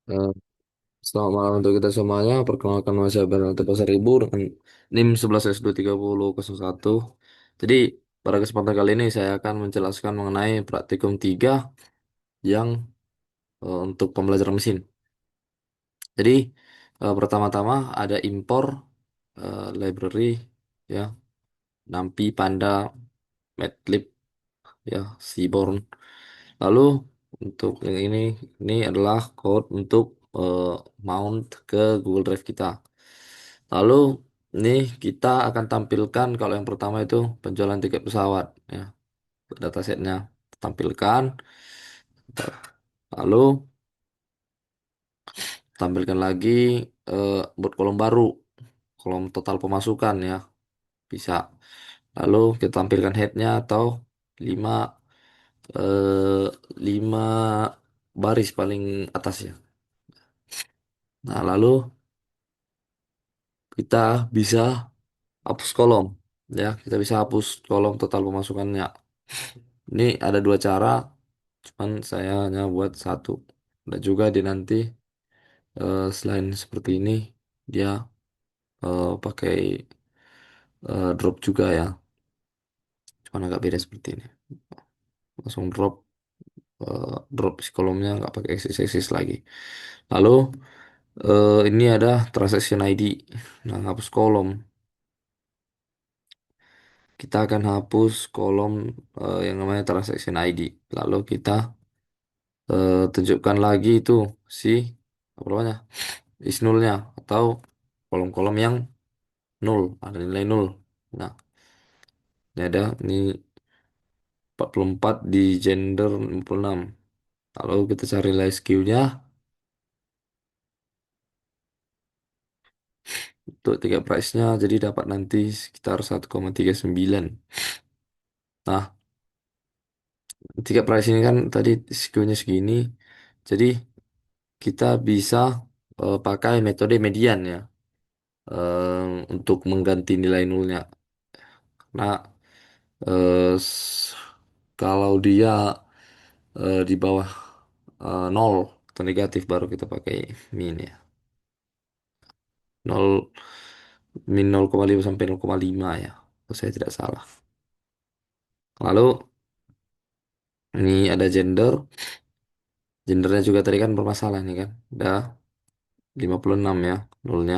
Eh, Selamat malam untuk kita semuanya. Perkenalkan nama saya Bernardo Pasaribu dengan NIM 11S23001. Jadi, pada kesempatan kali ini saya akan menjelaskan mengenai praktikum 3 yang untuk pembelajaran mesin. Jadi, pertama-tama ada impor library ya, NumPy, Panda, Matplotlib ya, Seaborn. Lalu untuk yang ini adalah code untuk eh, mount ke Google Drive kita. Lalu nih kita akan tampilkan kalau yang pertama itu penjualan tiket pesawat ya, datasetnya tampilkan. Lalu tampilkan lagi buat kolom baru, kolom total pemasukan ya bisa. Lalu kita tampilkan headnya atau 5 eh, 5 baris paling atas ya. Nah, lalu kita bisa hapus kolom ya, kita bisa hapus kolom total pemasukannya. Ini ada dua cara, cuman saya hanya buat satu. Dan juga di nanti selain seperti ini dia pakai drop juga ya, cuman agak beda seperti ini. Langsung drop si kolomnya nggak pakai eksis lagi. Lalu ini ada transaction ID. Nah, hapus kolom. Kita akan hapus kolom yang namanya transaction ID. Lalu kita tunjukkan lagi itu si apa namanya is nulnya atau kolom-kolom yang nol, ada nilai nol. Nah, ini ada ini 44 di gender 66. Lalu kita cari nilai SKU-nya untuk tiket price-nya, jadi dapat nanti sekitar 1,39. Nah, tiket price ini kan tadi SKU-nya segini, jadi kita bisa pakai metode median ya untuk mengganti nilai nolnya. Nah, kalau dia di bawah nol atau negatif baru kita pakai min ya. Nol min 0,5 sampai 0,5 ya. Kalau saya tidak salah. Lalu ini ada gender. Gendernya juga tadi kan bermasalah nih kan. Udah 56 ya nolnya.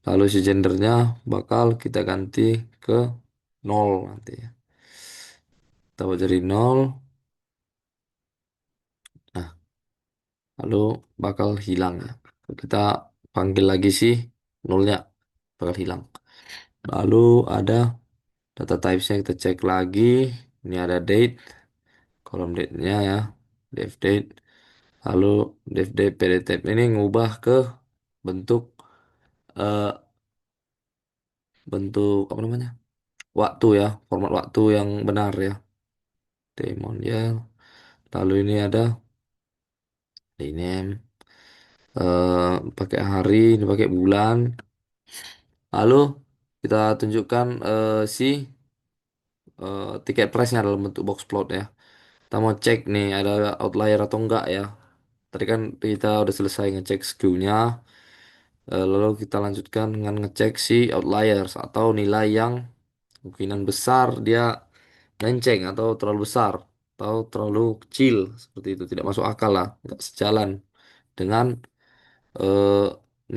Lalu si gendernya bakal kita ganti ke nol nanti ya. Kita buat jadi nol. Nah, lalu bakal hilang ya. Kita panggil lagi sih nolnya bakal hilang. Lalu ada data types-nya kita cek lagi. Ini ada date, kolom date-nya ya, def date. Lalu def date PD type ini ngubah ke bentuk eh, bentuk apa namanya? Waktu ya, format waktu yang benar ya. Demon ya. Lalu ini ada rename pakai hari, ini pakai bulan. Lalu kita tunjukkan si tiket price-nya dalam bentuk box plot ya. Kita mau cek nih ada outlier atau enggak ya. Tadi kan kita udah selesai ngecek SKU-nya. Lalu kita lanjutkan dengan ngecek si outliers atau nilai yang kemungkinan besar dia lenceng atau terlalu besar atau terlalu kecil seperti itu. Tidak masuk akal lah. Nggak sejalan dengan eh,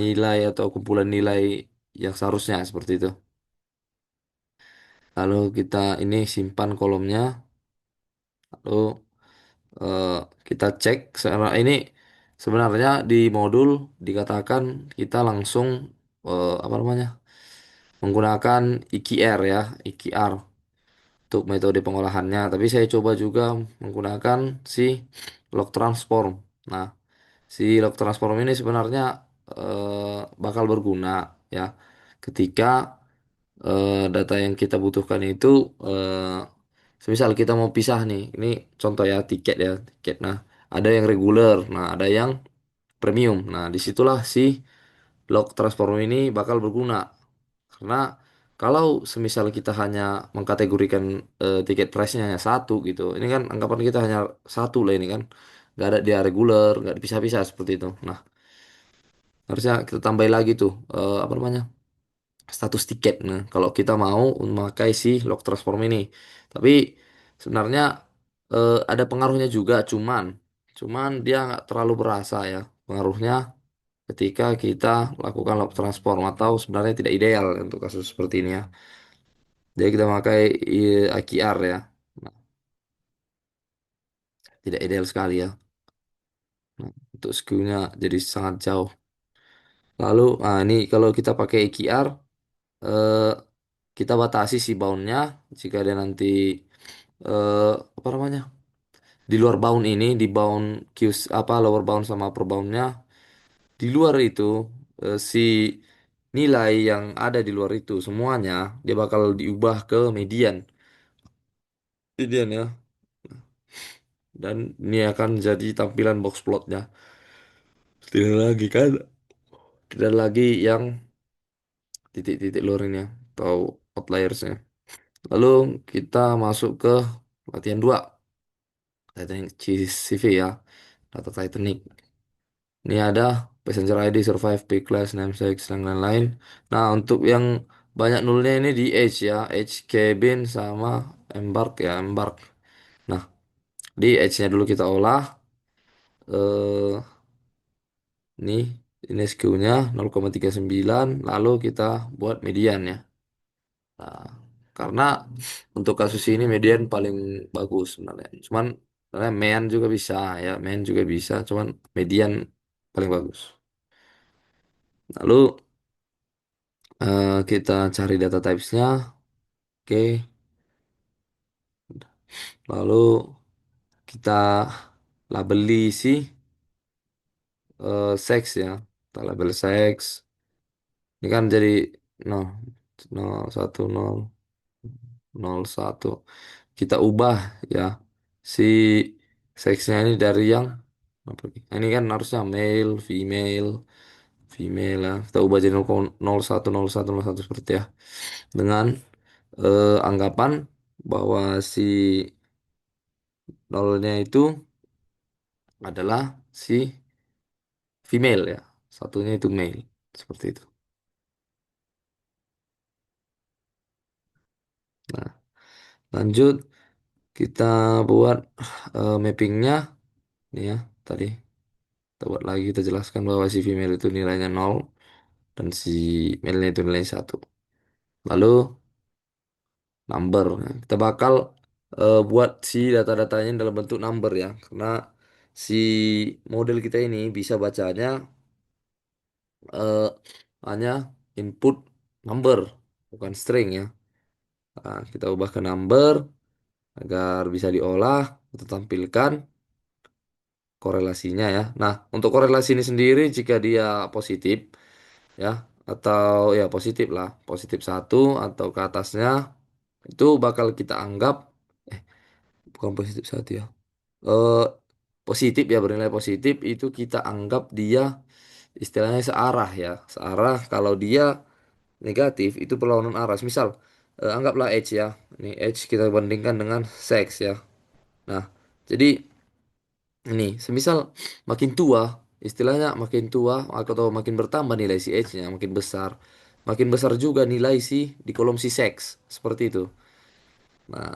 nilai atau kumpulan nilai yang seharusnya seperti itu. Lalu kita ini simpan kolomnya. Lalu eh, kita cek ini sebenarnya di modul dikatakan kita langsung apa namanya menggunakan EQR ya EQR untuk metode pengolahannya. Tapi saya coba juga menggunakan si log transform. Nah, si log transform ini sebenarnya bakal berguna ya ketika data yang kita butuhkan itu semisal kita mau pisah nih, ini contoh ya tiket ya, tiket. Nah, ada yang reguler, nah ada yang premium. Nah, disitulah si log transform ini bakal berguna karena kalau semisal kita hanya mengkategorikan tiket price-nya hanya satu gitu, ini kan anggapan kita hanya satu lah ini kan. nggak ada dia reguler, nggak dipisah-pisah seperti itu. Nah, harusnya kita tambahin lagi tuh apa namanya, status tiket. Nah, kalau kita mau memakai si lock transform ini, tapi sebenarnya ada pengaruhnya juga, cuman dia nggak terlalu berasa ya pengaruhnya ketika kita lakukan lock transform, atau sebenarnya tidak ideal untuk kasus seperti ini ya. Jadi kita pakai IQR ya. Nah, tidak ideal sekali ya. Nah, untuk skillnya jadi sangat jauh. Lalu, nah ini kalau kita pakai IQR, eh, kita batasi si boundnya jika dia nanti apa namanya, di luar bound ini, di bound Q apa lower bound sama upper boundnya, di luar itu si nilai yang ada di luar itu semuanya dia bakal diubah ke median, median ya. Dan ini akan jadi tampilan box plotnya. Tidak lagi kan, tidak lagi yang titik-titik luar ini ya, atau outliersnya. Lalu kita masuk ke latihan 2, Titanic CV ya, data Titanic. Ini ada passenger ID, survive, P-class, namesake, dan lain-lain. Nah, untuk yang banyak nolnya ini di Edge ya, Edge cabin sama embark ya, embark. Nah, di Edge-nya dulu kita olah. Eh, ini ini SQ-nya 0,39, lalu kita buat median ya. Nah, karena untuk kasus ini median paling bagus sebenarnya. Cuman sebenarnya mean juga bisa ya, mean juga bisa, cuman median paling bagus. Lalu kita cari data types-nya. Oke, lalu kita labeli si sex ya. Kita label sex. Ini kan jadi 0, 0, 1, 0, 0, 1. Kita ubah ya si seksnya ini dari yang apa ini? Nah, ini kan harusnya male, female, female ya. Kita ubah jadi 0,01, 01, 01 seperti ya. Dengan anggapan bahwa si nolnya itu adalah si female ya. Satunya itu male. Seperti itu. Nah, lanjut kita buat mappingnya. Nih ya, tadi kita buat lagi, kita jelaskan bahwa si female itu nilainya 0 dan si male itu nilainya 1. Lalu number. Nah, kita bakal buat si data-datanya dalam bentuk number ya. Karena si model kita ini bisa bacanya eh, hanya input number, bukan string ya. Nah, kita ubah ke number agar bisa diolah, kita tampilkan korelasinya ya. Nah, untuk korelasi ini sendiri jika dia positif ya, atau ya positif lah, positif 1 atau ke atasnya, itu bakal kita anggap eh bukan positif 1 ya. eh Positif ya, bernilai positif itu kita anggap dia istilahnya searah ya. Searah. Kalau dia negatif itu perlawanan arah. Misal anggaplah H ya. Ini H kita bandingkan dengan sex ya. Nah, jadi ini semisal makin tua, istilahnya makin tua atau makin bertambah nilai si H-nya, makin besar. Makin besar juga nilai si di kolom si seks. Seperti itu. Nah,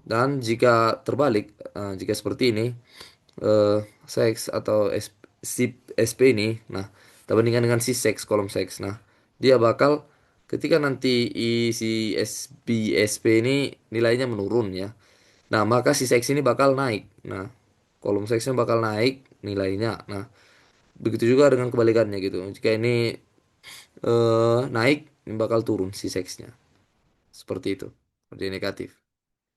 dan jika terbalik, jika seperti ini, eh, seks atau si SP ini, nah, kita bandingkan dengan si seks, kolom seks. Nah, dia bakal ketika nanti si SP ini nilainya menurun ya. Nah, maka si seks ini bakal naik. Nah, kolom seksnya bakal naik nilainya. Nah, begitu juga dengan kebalikannya gitu. Jika ini naik, ini bakal turun si seksnya. Seperti itu. Seperti negatif.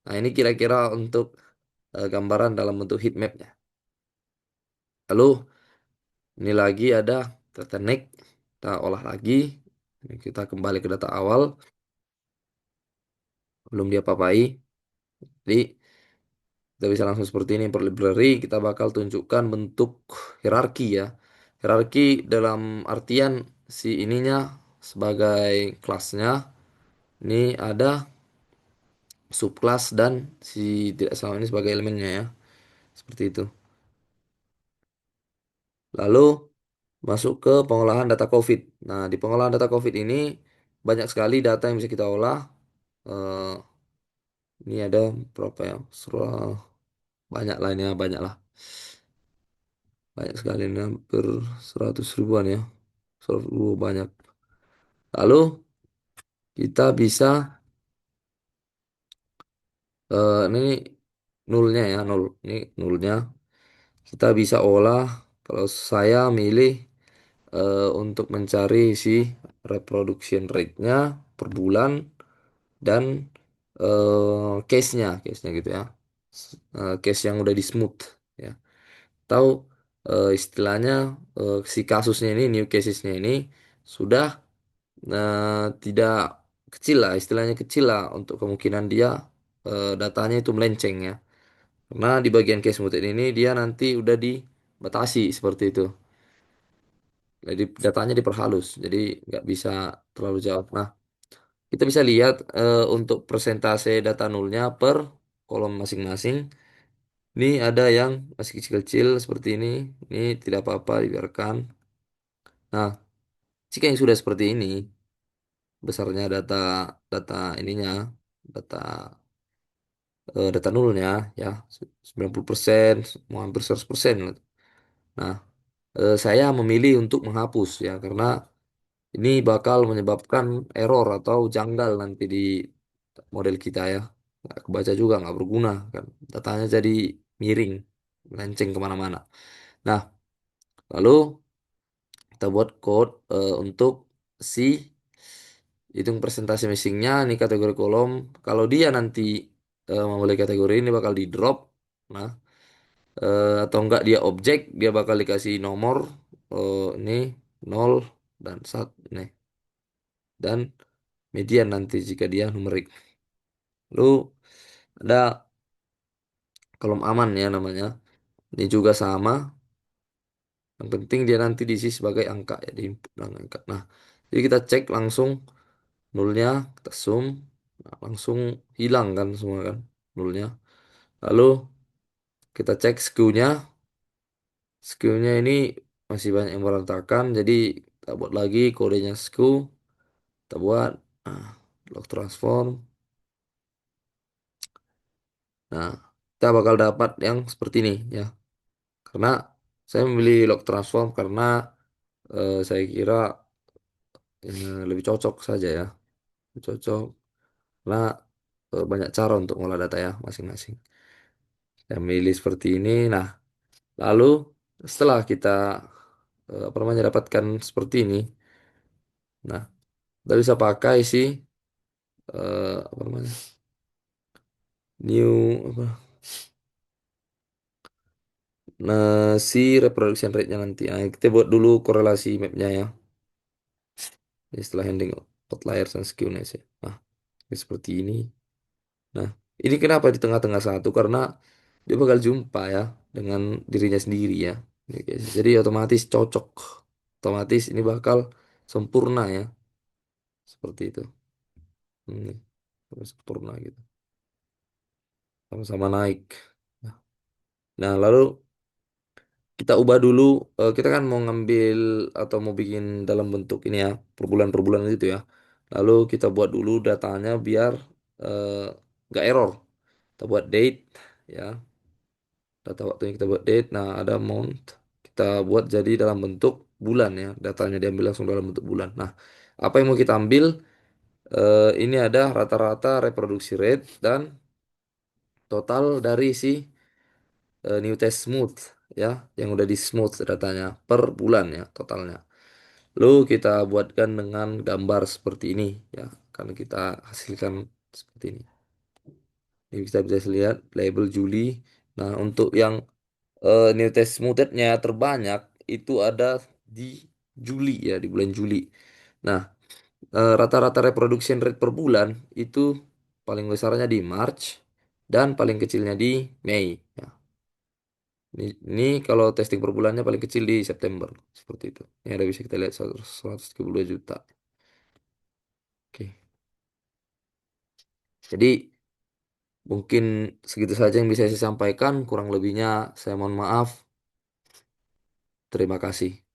Nah, ini kira-kira untuk gambaran dalam bentuk heat mapnya. Lalu ini lagi ada Titanic. Kita olah lagi. Ini kita kembali ke data awal. Belum diapa-apai. Jadi kita bisa langsung seperti ini. Per library kita bakal tunjukkan bentuk hierarki ya. Hierarki dalam artian si ininya sebagai kelasnya. Ini ada subclass dan si tidak sama ini sebagai elemennya ya. Seperti itu. Lalu masuk ke pengolahan data COVID. Nah, di pengolahan data COVID ini banyak sekali data yang bisa kita olah. Eh, ini ada berapa ya? Banyak lah ini ya, banyak lah. Banyak sekali ini hampir 100 ribuan ya. 100 ribu banyak. Lalu kita bisa ini nulnya ya, nol. Ini nulnya. Kita bisa olah kalau saya milih untuk mencari si reproduction rate-nya per bulan dan case-nya gitu ya. Case yang udah di smooth ya. Tahu istilahnya si kasusnya ini, new casesnya ini sudah tidak kecil lah, istilahnya kecil lah untuk kemungkinan dia datanya itu melenceng ya. Karena di bagian case smooth ini dia nanti udah dibatasi seperti itu. Jadi datanya diperhalus, jadi nggak bisa terlalu jauh. Nah, kita bisa lihat untuk persentase data nulnya per kolom masing-masing. Ini ada yang masih kecil-kecil seperti ini. Ini tidak apa-apa, dibiarkan. Nah, jika yang sudah seperti ini, besarnya data data ininya, data data nulnya ya 90%, mau hampir 100%. Nah, saya memilih untuk menghapus ya karena ini bakal menyebabkan error atau janggal nanti di model kita ya. Nggak kebaca juga, nggak berguna kan. Datanya jadi miring, melenceng kemana-mana. Nah, lalu kita buat code untuk si hitung presentasi missingnya ini kategori kolom. Kalau dia nanti memulai kategori ini bakal di drop. Nah, atau enggak dia objek, dia bakal dikasih nomor ini nol dan satu nih dan median nanti jika dia numerik. Lalu ada kolom aman ya namanya. Ini juga sama. Yang penting dia nanti diisi sebagai angka ya di input dan angka. Nah, jadi kita cek langsung nulnya, kita zoom, nah, langsung hilang kan semua kan nulnya. Lalu kita cek skew-nya. Skew-nya ini masih banyak yang berantakan. Jadi kita buat lagi kodenya skew. Kita buat nah, log transform. Nah, kita bakal dapat yang seperti ini ya. Karena saya memilih log transform karena saya kira lebih cocok saja ya. Lebih cocok karena banyak cara untuk mengolah data ya masing-masing. Saya milih seperti ini. Nah, lalu setelah kita apa namanya dapatkan seperti ini, nah kita bisa pakai sih apa namanya new apa nah si reproduction rate-nya nanti. Nah, kita buat dulu korelasi mapnya ya. Jadi setelah handling outliers dan skewness ya. Nah, ini seperti ini. Nah, ini kenapa di tengah-tengah satu? Karena dia bakal jumpa ya dengan dirinya sendiri ya. Ini guys. Jadi otomatis cocok. Otomatis ini bakal sempurna ya. Seperti itu. Ini sempurna gitu. Sama-sama naik. Nah, nah, lalu kita ubah dulu. Kita kan mau ngambil atau mau bikin dalam bentuk ini ya. Per bulan gitu ya. Lalu kita buat dulu datanya biar eh, nggak error. Kita buat date ya. Data waktunya kita buat date. Nah, ada month. Kita buat jadi dalam bentuk bulan ya. Datanya diambil langsung dalam bentuk bulan. Nah, apa yang mau kita ambil? Ini ada rata-rata reproduksi rate dan total dari si new test smooth ya. Yang udah di smooth datanya per bulan ya totalnya. Lalu kita buatkan dengan gambar seperti ini ya. Karena kita hasilkan seperti ini. Ini kita bisa lihat label Juli. Nah, untuk yang new test smoothed-nya terbanyak itu ada di Juli ya, di bulan Juli. Nah, rata-rata reproduction rate per bulan itu paling besarnya di March dan paling kecilnya di Mei. Ya. Ini kalau testing per bulannya paling kecil di September seperti itu. Ini ada bisa kita lihat 132 juta. Oke. Jadi mungkin segitu saja yang bisa saya sampaikan. Kurang lebihnya saya mohon maaf. Terima kasih.